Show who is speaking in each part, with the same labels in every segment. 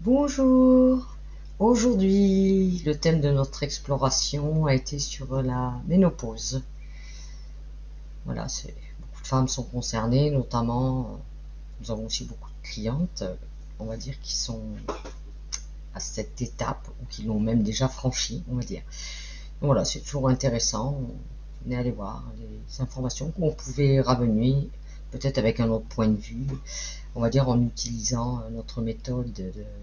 Speaker 1: Bonjour. Aujourd'hui, le thème de notre exploration a été sur la ménopause. Voilà, beaucoup de femmes sont concernées, notamment, nous avons aussi beaucoup de clientes, on va dire, qui sont à cette étape ou qui l'ont même déjà franchie, on va dire. Donc voilà, c'est toujours intéressant. Venez aller voir les informations qu'on pouvait ramener, peut-être avec un autre point de vue, on va dire en utilisant notre méthode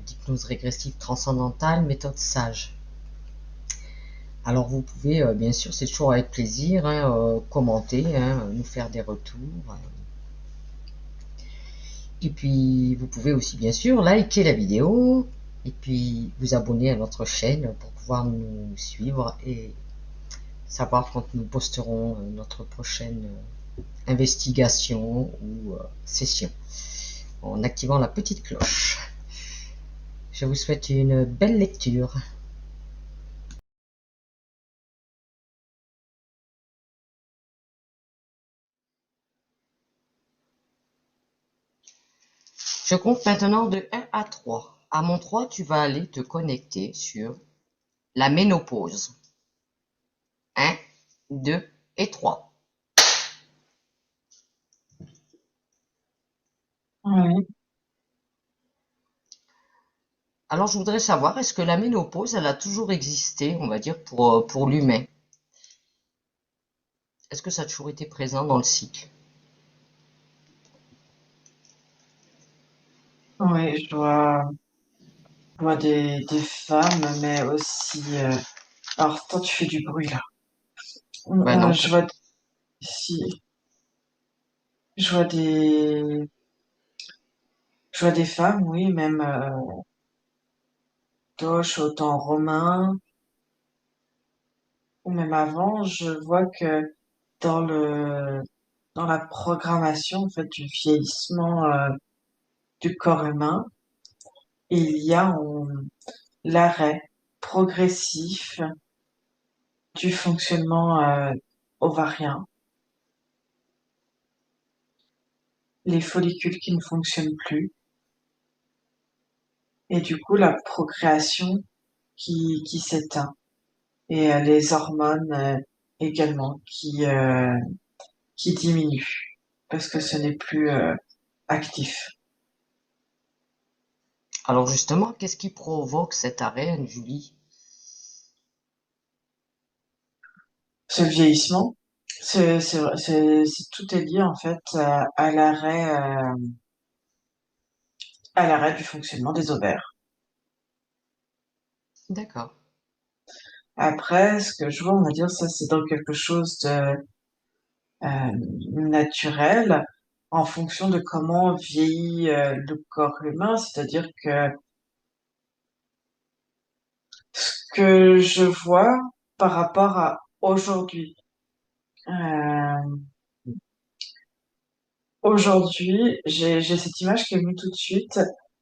Speaker 1: d'hypnose régressive transcendantale, méthode SAGE. Alors vous pouvez, bien sûr, c'est toujours avec plaisir, hein, commenter, hein, nous faire des retours. Et puis vous pouvez aussi, bien sûr, liker la vidéo et puis vous abonner à notre chaîne pour pouvoir nous suivre et savoir quand nous posterons notre prochaine investigation ou session en activant la petite cloche. Je vous souhaite une belle lecture. Je compte maintenant de 1 à 3. À mon 3, tu vas aller te connecter sur la ménopause. 1, 2 et 3.
Speaker 2: Oui.
Speaker 1: Alors je voudrais savoir, est-ce que la ménopause, elle a toujours existé, on va dire, pour l'humain? Est-ce que ça a toujours été présent dans le cycle?
Speaker 2: Oui, je vois des femmes, mais aussi. Alors, toi, tu fais du bruit là.
Speaker 1: Ben non,
Speaker 2: Je vois si, je vois je vois des femmes, oui, même d'Auch au temps romain ou même avant. Je vois que dans dans la programmation en fait du vieillissement du corps humain, il y a l'arrêt progressif du fonctionnement ovarien, les follicules qui ne fonctionnent plus, et du coup la procréation qui s'éteint, et les hormones également qui diminuent parce que ce n'est plus actif.
Speaker 1: alors justement, qu'est-ce qui provoque cet arrêt, Julie?
Speaker 2: Ce vieillissement, tout est lié en fait à l'arrêt du fonctionnement des ovaires.
Speaker 1: D'accord.
Speaker 2: Après, ce que je vois, on va dire, ça c'est dans quelque chose de naturel en fonction de comment vieillit le corps humain, c'est-à-dire que ce que je vois par rapport à aujourd'hui. Euh, Aujourd'hui, j'ai cette image qui est venue tout de suite,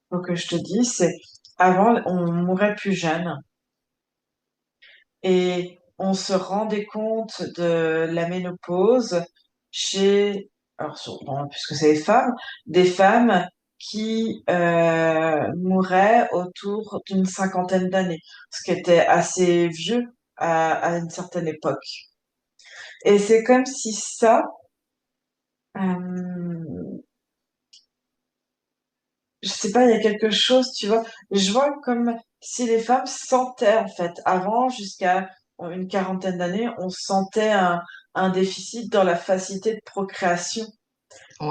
Speaker 2: faut que je te dise, c'est avant, on mourait plus jeune et on se rendait compte de la ménopause chez, bon, puisque c'est des femmes qui mouraient autour d'une cinquantaine d'années, ce qui était assez vieux à une certaine époque. Et c'est comme si ça, euh, je sais pas, il y a quelque chose, tu vois. Je vois comme si les femmes sentaient, en fait, avant, jusqu'à une quarantaine d'années, on sentait un déficit dans la facilité de procréation.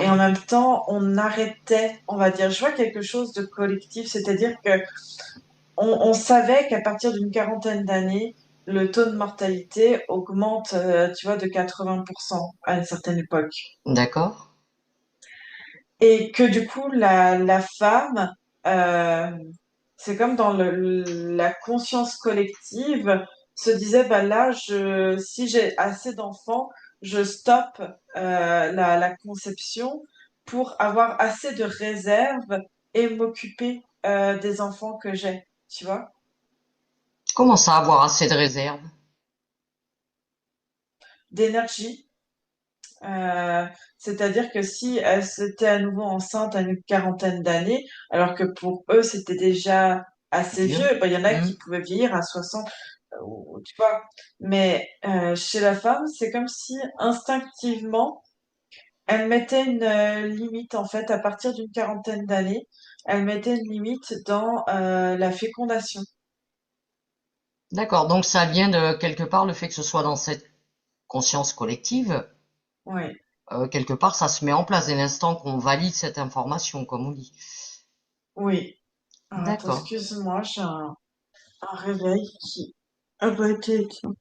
Speaker 2: Et en
Speaker 1: Oui.
Speaker 2: même temps, on arrêtait, on va dire, je vois quelque chose de collectif, c'est-à-dire que on savait qu'à partir d'une quarantaine d'années, le taux de mortalité augmente, tu vois, de 80% à une certaine époque.
Speaker 1: D'accord.
Speaker 2: Et que du coup, la femme, euh, c'est comme dans la conscience collective, se disait, bah là, si j'ai assez d'enfants, je stoppe la conception pour avoir assez de réserves et m'occuper des enfants que j'ai, tu vois,
Speaker 1: Comment ça, avoir assez de réserve?
Speaker 2: d'énergie. Euh, C'est-à-dire que si elle s'était à nouveau enceinte à une quarantaine d'années, alors que pour eux c'était déjà assez
Speaker 1: Vieux.
Speaker 2: vieux, ben, il y en a
Speaker 1: Hmm.
Speaker 2: qui pouvaient vieillir à 60, tu vois. Mais chez la femme, c'est comme si instinctivement, elle mettait une limite en fait à partir d'une quarantaine d'années, elle mettait une limite dans la fécondation.
Speaker 1: D'accord, donc ça vient de quelque part le fait que ce soit dans cette conscience collective,
Speaker 2: Oui,
Speaker 1: quelque part ça se met en place dès l'instant qu'on valide cette information, comme on dit.
Speaker 2: oui. Attends,
Speaker 1: D'accord,
Speaker 2: excuse-moi, j'ai un réveil qui a pas été éteint.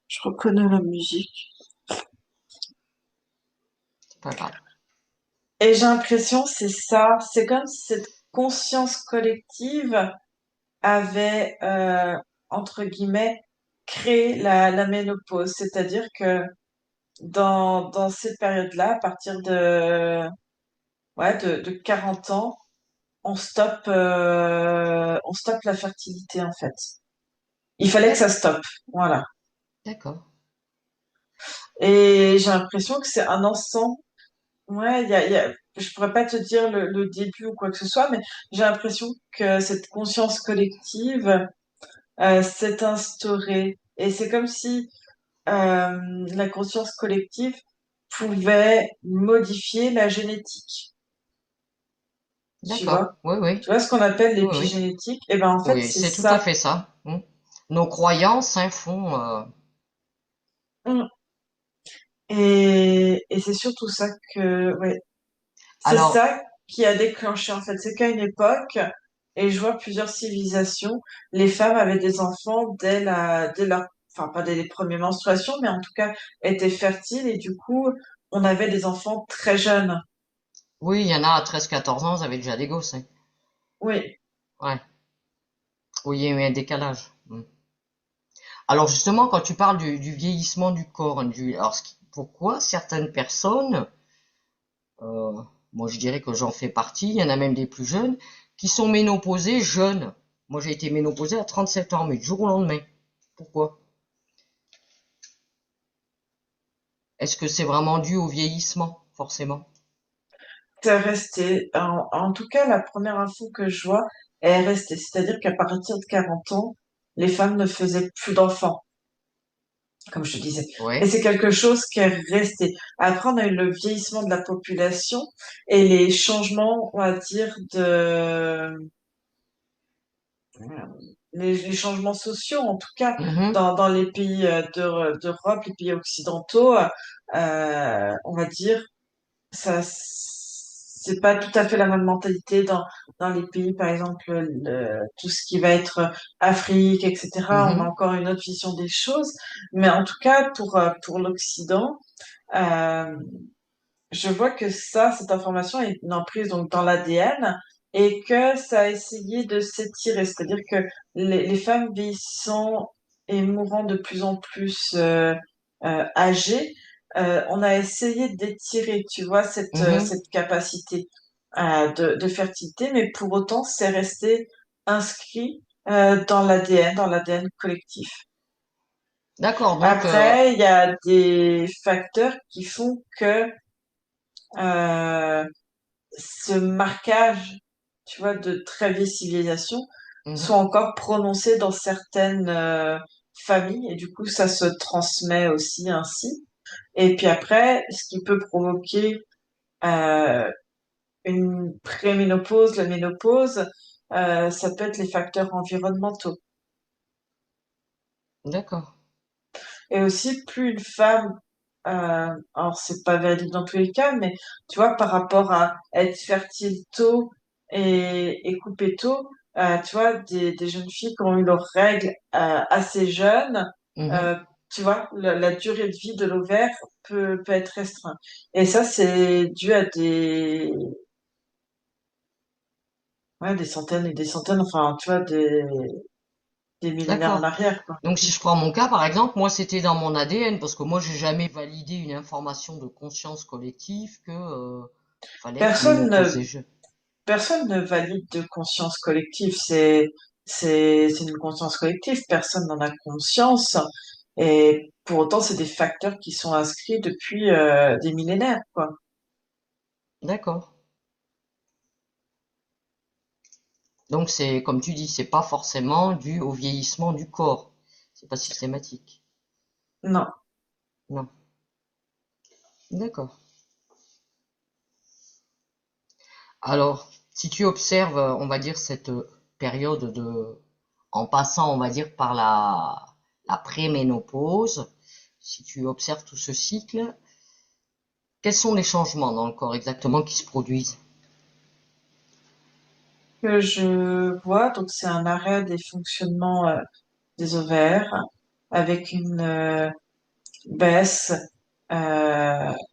Speaker 2: Je reconnais la musique.
Speaker 1: c'est pas grave.
Speaker 2: Et j'ai l'impression, c'est ça, c'est comme si cette conscience collective avait, entre guillemets, créé la ménopause. C'est-à-dire que dans cette période-là, à partir de 40 ans, on stoppe la fertilité, en fait. Il fallait que ça
Speaker 1: D'ac-
Speaker 2: stoppe. Voilà.
Speaker 1: D'accord.
Speaker 2: Et j'ai l'impression que c'est un ensemble. Ouais, je pourrais pas te dire le début ou quoi que ce soit, mais j'ai l'impression que cette conscience collective s'est instaurée. Et c'est comme si la conscience collective pouvait modifier la génétique. Tu
Speaker 1: D'accord.
Speaker 2: vois?
Speaker 1: Oui, oui.
Speaker 2: Tu vois ce qu'on appelle
Speaker 1: Oui, oui.
Speaker 2: l'épigénétique? Et ben en fait,
Speaker 1: Oui,
Speaker 2: c'est
Speaker 1: c'est tout à
Speaker 2: ça.
Speaker 1: fait ça. Hmm. Nos croyances, hein, font.
Speaker 2: Mm. Et c'est surtout ça que, ouais, c'est
Speaker 1: Alors,
Speaker 2: ça qui a déclenché en fait. C'est qu'à une époque, et je vois plusieurs civilisations, les femmes avaient des enfants dès leur, enfin pas dès les premières menstruations, mais en tout cas étaient fertiles et du coup on avait des enfants très jeunes.
Speaker 1: oui, il y en a à 13-14 ans, ils avaient déjà des gosses, hein.
Speaker 2: Oui,
Speaker 1: Ouais. Oui, il y a eu un décalage. Hmm. Alors justement, quand tu parles du vieillissement du corps, alors pourquoi certaines personnes, euh, moi je dirais que j'en fais partie, il y en a même des plus jeunes, qui sont ménopausées jeunes. Moi j'ai été ménopausée à 37 ans, mais du jour au lendemain. Pourquoi? Est-ce que c'est vraiment dû au vieillissement, forcément?
Speaker 2: c'est resté. En tout cas, la première info que je vois est restée. C'est-à-dire qu'à partir de 40 ans, les femmes ne faisaient plus d'enfants, comme je te disais. Et
Speaker 1: Ouais.
Speaker 2: c'est quelque chose qui est resté. Après, on a eu le vieillissement de la population et les changements, on va dire, les changements sociaux, en tout cas,
Speaker 1: Mhm,
Speaker 2: dans les pays d'Europe, les pays occidentaux, on va dire, ça, c'est pas tout à fait la même mentalité dans les pays, par exemple, tout ce qui va être Afrique, etc. On a
Speaker 1: mhm.
Speaker 2: encore une autre vision des choses. Mais en tout cas, pour l'Occident, euh, je vois que ça, cette information est une emprise donc dans l'ADN et que ça a essayé de s'étirer. C'est-à-dire que les femmes vieillissant et mourant de plus en plus âgées, on a essayé d'étirer, tu vois,
Speaker 1: Mhm.
Speaker 2: cette capacité de fertilité, mais pour autant, c'est resté inscrit dans l'ADN collectif.
Speaker 1: D'accord, donc
Speaker 2: Après, il y a des facteurs qui font que euh, ce marquage, tu vois, de très vieille civilisation
Speaker 1: mhm.
Speaker 2: sont encore prononcés dans certaines familles et du coup ça se transmet aussi ainsi. Et puis après, ce qui peut provoquer euh, une préménopause, la ménopause, ça peut être les facteurs environnementaux.
Speaker 1: D'accord.
Speaker 2: Et aussi, plus une femme, alors c'est pas valide dans tous les cas, mais tu vois, par rapport à être fertile tôt et couper tôt, tu vois, des jeunes filles qui ont eu leurs règles assez jeunes,
Speaker 1: Mhm.
Speaker 2: euh, tu vois, la durée de vie de l'ovaire peut être restreinte. Et ça, c'est dû à ouais, des centaines et des centaines, enfin, tu vois, des millénaires en
Speaker 1: D'accord.
Speaker 2: arrière, quoi.
Speaker 1: Donc si je prends mon cas par exemple, moi c'était dans mon ADN parce que moi j'ai jamais validé une information de conscience collective que fallait être
Speaker 2: Personne ne
Speaker 1: ménopausé jeune.
Speaker 2: Personne ne valide de conscience collective. C'est une conscience collective. Personne n'en a conscience. Et pour autant, c'est des facteurs qui sont inscrits depuis des millénaires, quoi.
Speaker 1: D'accord. Donc c'est, comme tu dis, c'est pas forcément dû au vieillissement du corps. C'est pas systématique.
Speaker 2: Non.
Speaker 1: Non. D'accord. Alors, si tu observes, on va dire, cette période de, en passant, on va dire, par la préménopause, si tu observes tout ce cycle, quels sont les changements dans le corps exactement qui se produisent?
Speaker 2: Que je vois, donc c'est un arrêt des fonctionnements des ovaires avec une baisse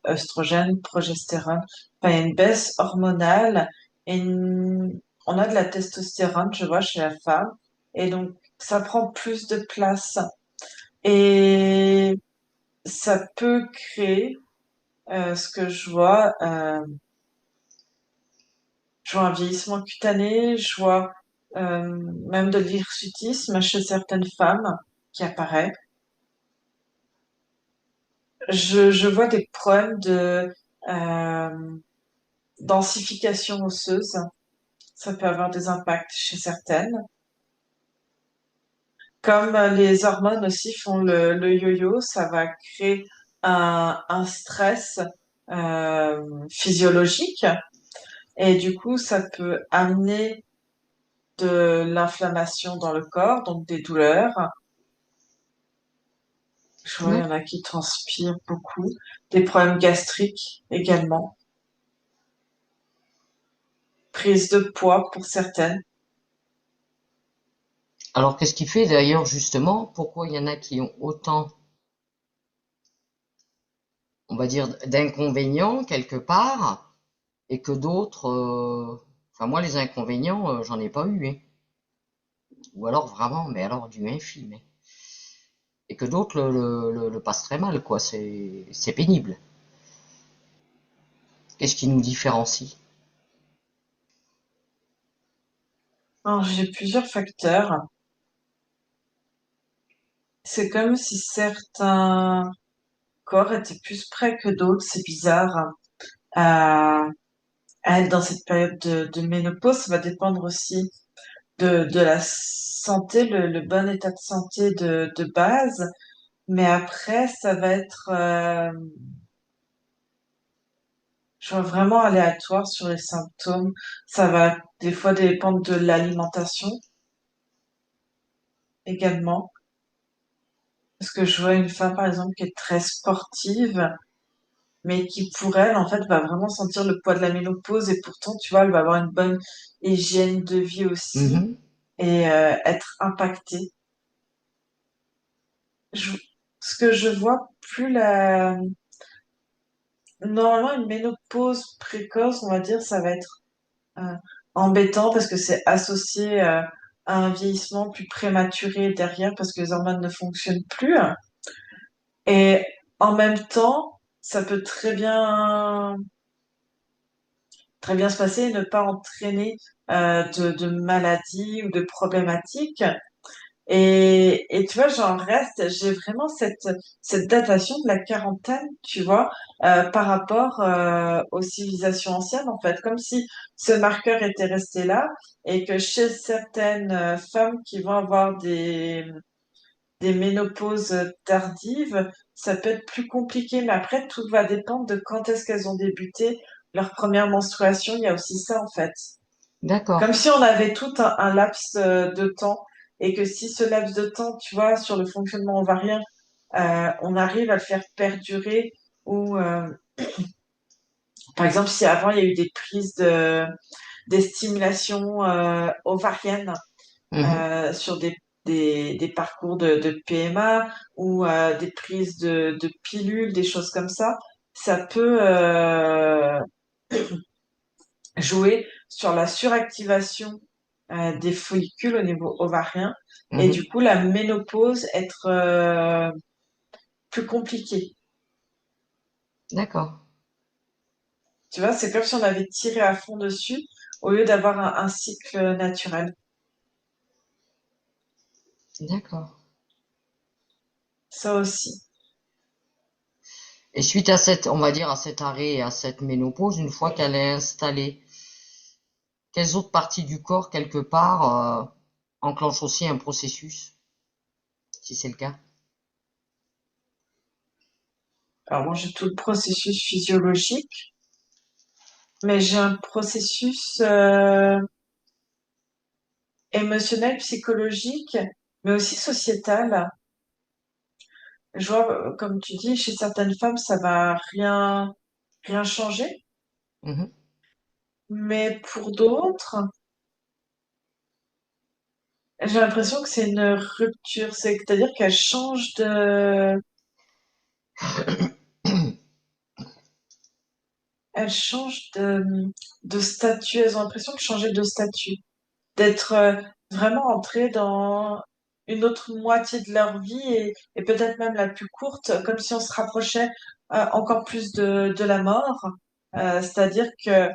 Speaker 2: œstrogène, progestérone. Enfin, il y a une baisse hormonale et on a de la testostérone, je vois, chez la femme. Et donc, ça prend plus de place. Et ça peut créer, ce que je vois un vieillissement cutané, je vois même de l'hirsutisme chez certaines femmes qui apparaît. Je vois des problèmes de euh, densification osseuse. Ça peut avoir des impacts chez certaines. Comme les hormones aussi font le yo-yo, ça va créer un stress physiologique et du coup, ça peut amener de l'inflammation dans le corps, donc des douleurs. Je vois, il y en a qui transpirent beaucoup, des problèmes gastriques également, prise de poids pour certaines.
Speaker 1: Alors, qu'est-ce qui fait d'ailleurs justement pourquoi il y en a qui ont autant, on va dire, d'inconvénients quelque part et que d'autres, enfin moi les inconvénients, j'en ai pas eu, hein. Ou alors vraiment, mais alors du infime, hein. Et que d'autres le passent très mal, quoi. C'est pénible. Qu'est-ce qui nous différencie?
Speaker 2: Alors, j'ai plusieurs facteurs. C'est comme si certains corps étaient plus prêts que d'autres. C'est bizarre. À, à être dans cette période de ménopause, ça va dépendre aussi de la santé, le bon état de santé de base. Mais après, ça va être, je vois vraiment aléatoire sur les symptômes. Ça va des fois dépendre de l'alimentation également. Parce que je vois une femme, par exemple, qui est très sportive, mais qui, pour elle, en fait, va vraiment sentir le poids de la ménopause et pourtant, tu vois, elle va avoir une bonne hygiène de vie aussi
Speaker 1: Mhm,
Speaker 2: et être impactée. Je- Ce que je vois, plus la... Normalement, une ménopause précoce, on va dire, ça va être euh, embêtant parce que c'est associé à un vieillissement plus prématuré derrière parce que les hormones ne fonctionnent plus. Et en même temps, ça peut très bien se passer et ne pas entraîner de maladies ou de problématiques. Et tu vois, j'en reste, j'ai vraiment cette datation de la quarantaine, tu vois, par rapport aux civilisations anciennes, en fait, comme si ce marqueur était resté là et que chez certaines femmes qui vont avoir des ménopauses tardives, ça peut être plus compliqué, mais après, tout va dépendre de quand est-ce qu'elles ont débuté leur première menstruation. Il y a aussi ça, en fait.
Speaker 1: d'accord.
Speaker 2: Comme si on avait tout un laps de temps et que si ce laps de temps, tu vois, sur le fonctionnement ovarien, on arrive à le faire perdurer ou, par exemple, si avant il y a eu des prises des stimulations ovariennes
Speaker 1: Mhm,
Speaker 2: sur des parcours de PMA ou des prises de pilules, des choses comme ça peut jouer sur la suractivation des follicules au niveau ovarien et du
Speaker 1: mhm,
Speaker 2: coup la ménopause être plus compliquée.
Speaker 1: d'accord.
Speaker 2: Tu vois, c'est comme si on avait tiré à fond dessus au lieu d'avoir un cycle naturel.
Speaker 1: D'accord.
Speaker 2: ça aussi.
Speaker 1: Et suite à cette, on va dire, à cet arrêt et à cette ménopause, une fois qu'elle est installée, quelles autres parties du corps, quelque part, enclenchent aussi un processus, si c'est le cas?
Speaker 2: Alors moi, j'ai tout le processus physiologique, mais j'ai un processus émotionnel, psychologique, mais aussi sociétal. Je vois, comme tu dis, chez certaines femmes, ça va rien changer,
Speaker 1: Mhm.
Speaker 2: mais pour d'autres, j'ai l'impression que c'est une rupture, c'est-à-dire qu'elles changent elles changent de statut, elles ont l'impression de changer de statut, d'être vraiment entrées dans une autre moitié de leur vie et peut-être même la plus courte, comme si on se rapprochait encore plus de la mort. C'est-à-dire que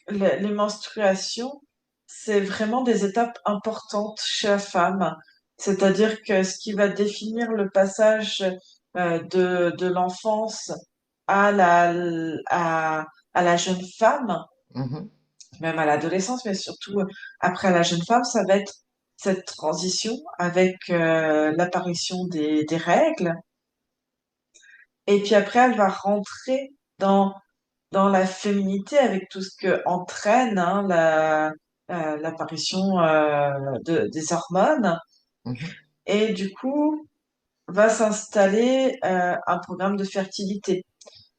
Speaker 2: les menstruations, c'est vraiment des étapes importantes chez la femme. C'est-à-dire que ce qui va définir le passage de l'enfance à à la jeune femme,
Speaker 1: Mhm.
Speaker 2: même à l'adolescence, mais surtout après la jeune femme, ça va être cette transition avec l'apparition des règles. Et puis après, elle va rentrer dans la féminité avec tout ce que entraîne hein, l'apparition des hormones.
Speaker 1: Mhm.
Speaker 2: Et du coup, va s'installer un programme de fertilité.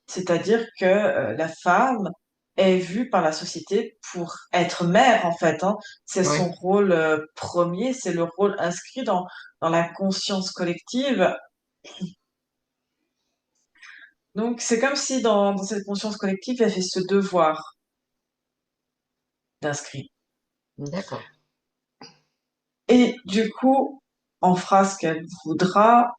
Speaker 2: C'est-à-dire que la femme est vue par la société pour être mère, en fait. Hein. C'est
Speaker 1: Oui.
Speaker 2: son rôle premier, c'est le rôle inscrit dans la conscience collective. Donc, c'est comme si dans cette conscience collective, il y avait ce devoir d'inscrit.
Speaker 1: D'accord.
Speaker 2: Et du coup, on fera ce qu'elle voudra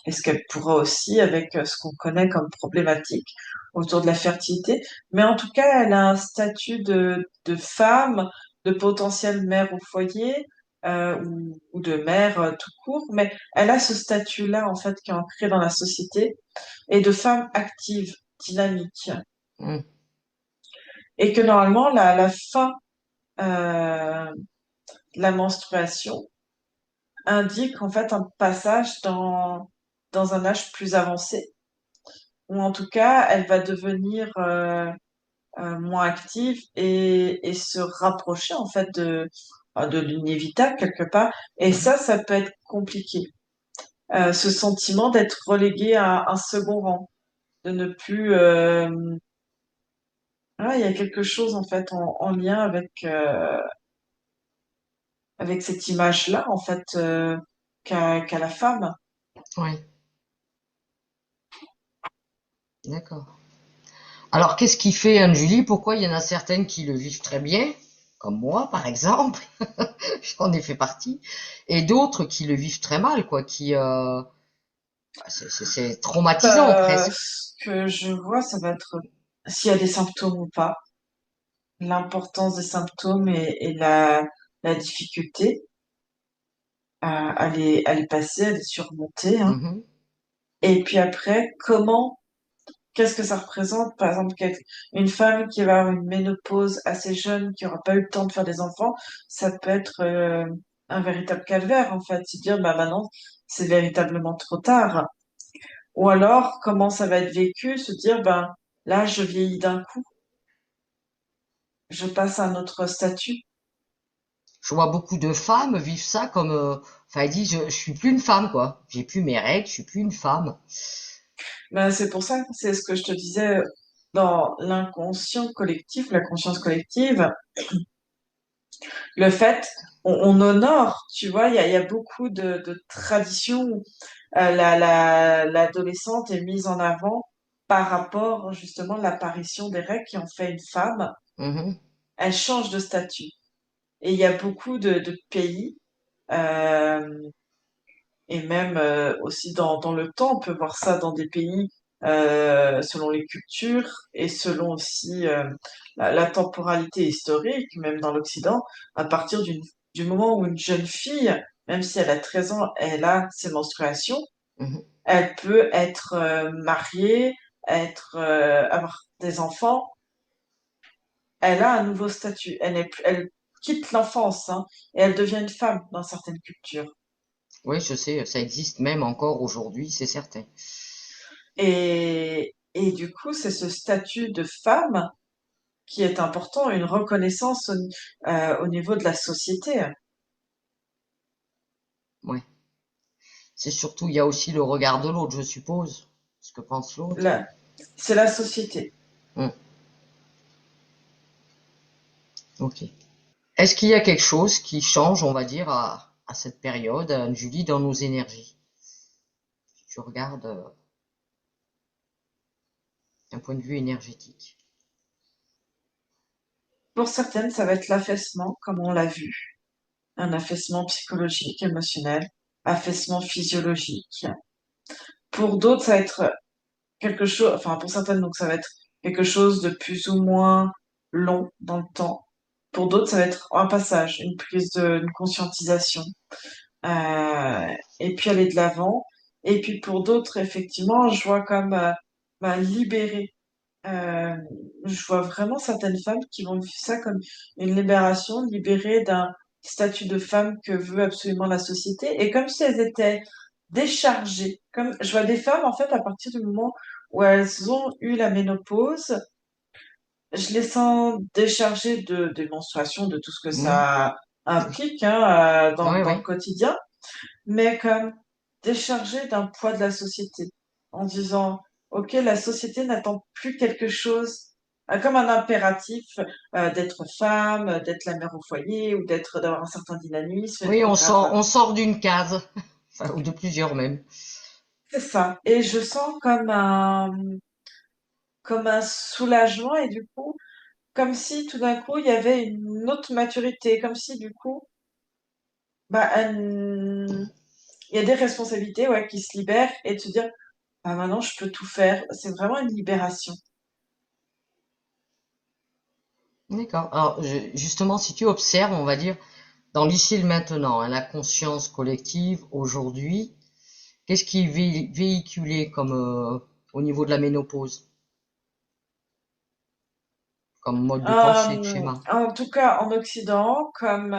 Speaker 2: et ce qu'elle pourra aussi avec ce qu'on connaît comme problématique autour de la fertilité. Mais en tout cas, elle a un statut de femme, de potentielle mère au foyer ou de mère tout court. Mais elle a ce statut-là, en fait, qui est ancré dans la société et de femme active, dynamique.
Speaker 1: Mhm.
Speaker 2: Et que normalement, la fin euh, de la menstruation, indique en fait un passage dans un âge plus avancé, ou en tout cas, elle va devenir moins active et se rapprocher en fait de l'inévitable quelque part. Et
Speaker 1: Mhm.
Speaker 2: ça peut être compliqué. Ce sentiment d'être relégué à un second rang, de ne plus... il y a quelque chose en fait en lien avec cette image-là en fait qu'a la femme.
Speaker 1: Oui. D'accord. Alors, qu'est-ce qui fait, Anne-Julie, pourquoi il y en a certaines qui le vivent très bien, comme moi, par exemple, j'en ai fait partie, et d'autres qui le vivent très mal, quoi, c'est traumatisant presque.
Speaker 2: Ce que je vois, ça va être s'il y a des symptômes ou pas, l'importance des symptômes et la difficulté à les passer, à les surmonter. Hein.
Speaker 1: Mhm.
Speaker 2: Et puis après, qu'est-ce que ça représente? Par exemple, une femme qui va avoir une ménopause assez jeune, qui aura pas eu le temps de faire des enfants, ça peut être un véritable calvaire, en fait. Se dire, bah maintenant, c'est véritablement trop tard. Ou alors, comment ça va être vécu? Se dire, ben là, je vieillis d'un coup, je passe à un autre statut.
Speaker 1: Je vois beaucoup de femmes vivre ça comme, enfin, elles disent, je suis plus une femme, quoi. J'ai plus mes règles, je suis plus une femme.
Speaker 2: Ben, c'est pour ça, c'est ce que je te disais dans l'inconscient collectif, la conscience collective, le fait, on honore, tu vois, il y a beaucoup de traditions où l'adolescente est mise en avant par rapport justement à l'apparition des règles qui en fait une femme.
Speaker 1: Mhm.
Speaker 2: Elle change de statut. Et il y a beaucoup de pays, euh, et même aussi dans le temps, on peut voir ça dans des pays selon les cultures et selon aussi la temporalité historique, même dans l'Occident, à partir du moment où une jeune fille, même si elle a 13 ans, elle a ses menstruations,
Speaker 1: Mhm.
Speaker 2: Elle peut être mariée, avoir des enfants. Elle a un nouveau statut. Elle quitte l'enfance, hein, et elle devient une femme dans certaines cultures.
Speaker 1: Oui, je sais, ça existe même encore aujourd'hui, c'est certain.
Speaker 2: Et du coup, c'est ce statut de femme qui est important, une reconnaissance au niveau de la société.
Speaker 1: Ouais. C'est surtout, il y a aussi le regard de l'autre, je suppose. Ce que pense l'autre.
Speaker 2: Là, c'est la société.
Speaker 1: Hmm. Ok. Est-ce qu'il y a quelque chose qui change, on va dire, à cette période, Julie, dans nos énergies? Si tu regardes d'un point de vue énergétique.
Speaker 2: Pour certaines, ça va être l'affaissement, comme on l'a vu. Un affaissement psychologique, émotionnel, affaissement physiologique. Pour d'autres, ça va être quelque chose, enfin pour certaines, donc ça va être quelque chose de plus ou moins long dans le temps. Pour d'autres, ça va être un passage, une conscientisation, et puis aller de l'avant. Et puis pour d'autres, effectivement, je vois comme libérer. Euh, je vois vraiment certaines femmes qui vont vivre ça comme une libération, libérée d'un statut de femme que veut absolument la société, et comme si elles étaient déchargées. Comme je vois des femmes, en fait, à partir du moment où elles ont eu la ménopause, je les sens déchargées des menstruations, de tout ce que
Speaker 1: Mhm.
Speaker 2: ça implique, hein,
Speaker 1: Oui,
Speaker 2: dans le
Speaker 1: oui.
Speaker 2: quotidien, mais comme déchargées d'un poids de la société, en disant, OK, la société n'attend plus quelque chose comme un impératif d'être femme, d'être la mère au foyer ou d'avoir un certain dynamisme,
Speaker 1: Oui,
Speaker 2: etc.
Speaker 1: on sort d'une case. Enfin, ou de plusieurs même.
Speaker 2: C'est ça. Et je sens comme un soulagement et du coup, comme si tout d'un coup, il y avait une autre maturité, comme si du coup, bah, il y a des responsabilités ouais, qui se libèrent et de se dire, bah, maintenant, je peux tout faire. C'est vraiment une libération.
Speaker 1: D'accord. Alors, justement, si tu observes, on va dire, dans l'ici et le maintenant, hein, la conscience collective aujourd'hui, qu'est-ce qui est véhiculé comme au niveau de la ménopause, comme mode de pensée, de schéma?
Speaker 2: En tout cas, en Occident, comme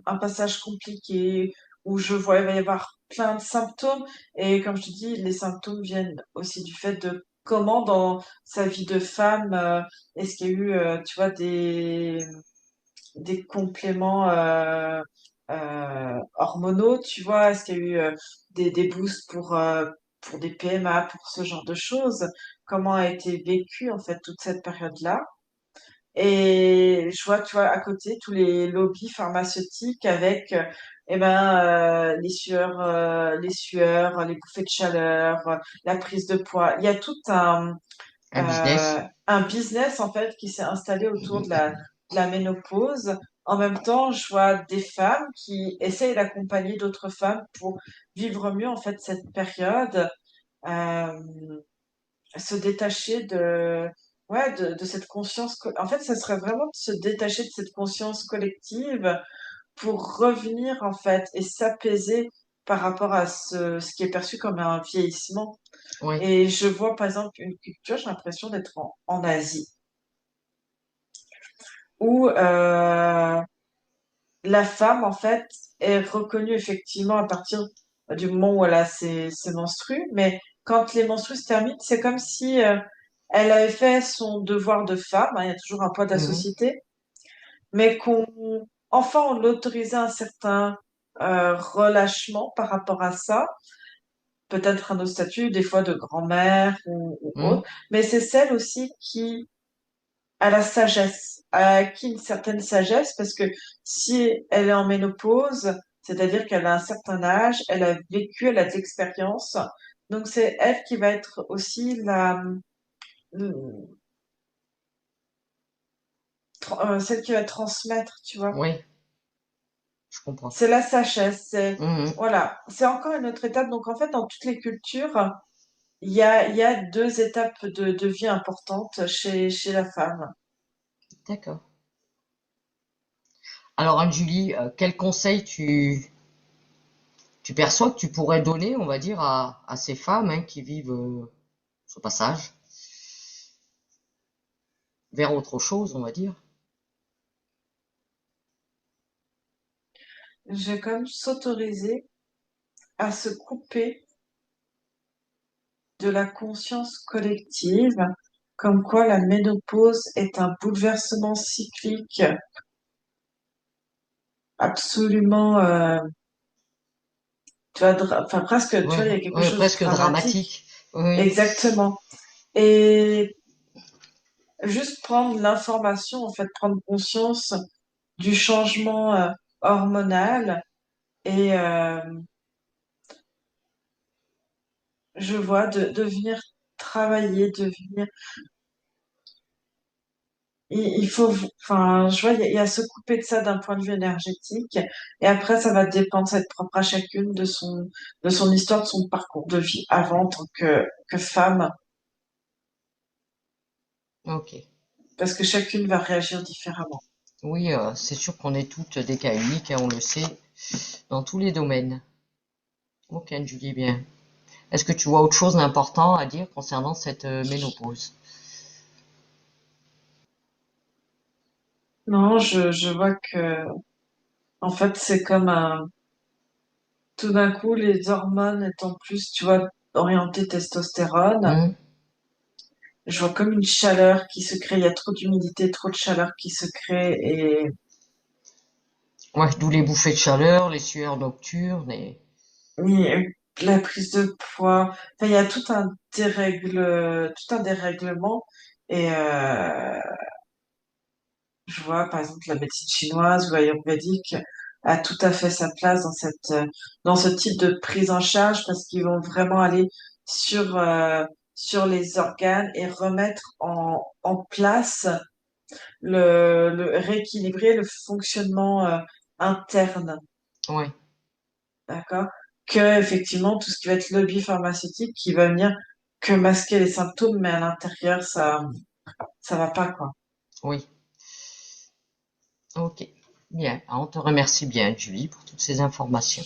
Speaker 2: un passage compliqué où je vois il va y avoir plein de symptômes. Et comme je te dis, les symptômes viennent aussi du fait de comment dans sa vie de femme, est-ce qu'il y a eu, tu vois, des compléments hormonaux, tu vois, est-ce qu'il y a eu des boosts pour des PMA, pour ce genre de choses? Comment a été vécue en fait toute cette période-là? Et je vois, tu vois, à côté, tous les lobbies pharmaceutiques avec les sueurs, les bouffées de chaleur, la prise de poids. Il y a tout
Speaker 1: Un business?
Speaker 2: un business, en fait, qui s'est installé autour de la ménopause. En même temps, je vois des femmes qui essayent d'accompagner d'autres femmes pour vivre mieux, en fait, cette période, euh, se détacher ouais, de cette conscience. En fait, ça serait vraiment de se détacher de cette conscience collective pour revenir, en fait, et s'apaiser par rapport à ce qui est perçu comme un vieillissement.
Speaker 1: Oui.
Speaker 2: Et je vois, par exemple, une culture, j'ai l'impression d'être en Asie, où la femme, en fait, est reconnue effectivement à partir du moment où elle a ses menstrues, mais quand les menstrues se terminent, c'est comme si elle avait fait son devoir de femme, hein, il y a toujours un poids de la
Speaker 1: Mhm.
Speaker 2: société, mais enfin, on l'autorisait un certain relâchement par rapport à ça, peut-être un autre statut, des fois de grand-mère ou
Speaker 1: Mhm.
Speaker 2: autre, mais c'est celle aussi qui a la sagesse, a acquis une certaine sagesse, parce que si elle est en ménopause, c'est-à-dire qu'elle a un certain âge, elle a vécu, elle a de l'expérience, donc c'est elle qui va être aussi celle qui va transmettre, tu vois.
Speaker 1: Oui, je comprends.
Speaker 2: C'est la sagesse,
Speaker 1: Mhm.
Speaker 2: voilà, c'est encore une autre étape. Donc en fait, dans toutes les cultures, il y a deux étapes de vie importantes chez la femme.
Speaker 1: D'accord. Alors, Anne-Julie, quel conseil tu tu perçois que tu pourrais donner, on va dire, à ces femmes hein, qui vivent ce passage vers autre chose, on va dire.
Speaker 2: J'ai quand même s'autoriser à se couper de la conscience collective, comme quoi la ménopause est un bouleversement cyclique absolument, tu vois, enfin presque, tu
Speaker 1: Ouais,
Speaker 2: vois, il y a quelque
Speaker 1: ouais,
Speaker 2: chose de
Speaker 1: presque
Speaker 2: dramatique.
Speaker 1: dramatique. Oui,
Speaker 2: Exactement. Et juste prendre l'information, en fait, prendre conscience du changement hormonal et je vois de venir travailler, de venir. Il faut, enfin, je vois, il y a se couper de ça d'un point de vue énergétique, et après, ça va dépendre, ça va être propre à chacune de son histoire, de son parcours de vie avant en tant que femme,
Speaker 1: ok.
Speaker 2: parce que chacune va réagir différemment.
Speaker 1: Oui, c'est sûr qu'on est toutes des cas uniques, hein, on le sait, dans tous les domaines. Ok, Julie, bien. Est-ce que tu vois autre chose d'important à dire concernant cette ménopause?
Speaker 2: Non, je vois que, en fait, c'est comme un, tout d'un coup, les hormones étant plus, tu vois, orientées testostérone,
Speaker 1: Hmm.
Speaker 2: je vois comme une chaleur qui se crée, il y a trop d'humidité, trop de chaleur qui se crée,
Speaker 1: Ouais, d'où les bouffées de chaleur, les sueurs nocturnes et...
Speaker 2: et la prise de poids. Enfin, il y a tout un dérèglement, et je vois, par exemple, la médecine chinoise ou ayurvédique a tout à fait sa place dans dans ce type de prise en charge parce qu'ils vont vraiment aller sur, sur les organes et remettre en place rééquilibrer le fonctionnement, interne.
Speaker 1: Ouais,
Speaker 2: D'accord? Que, effectivement, tout ce qui va être lobby pharmaceutique qui va venir que masquer les symptômes, mais à l'intérieur, ça va pas, quoi.
Speaker 1: oui. Ok. Bien. On te remercie bien, Julie, pour toutes ces informations.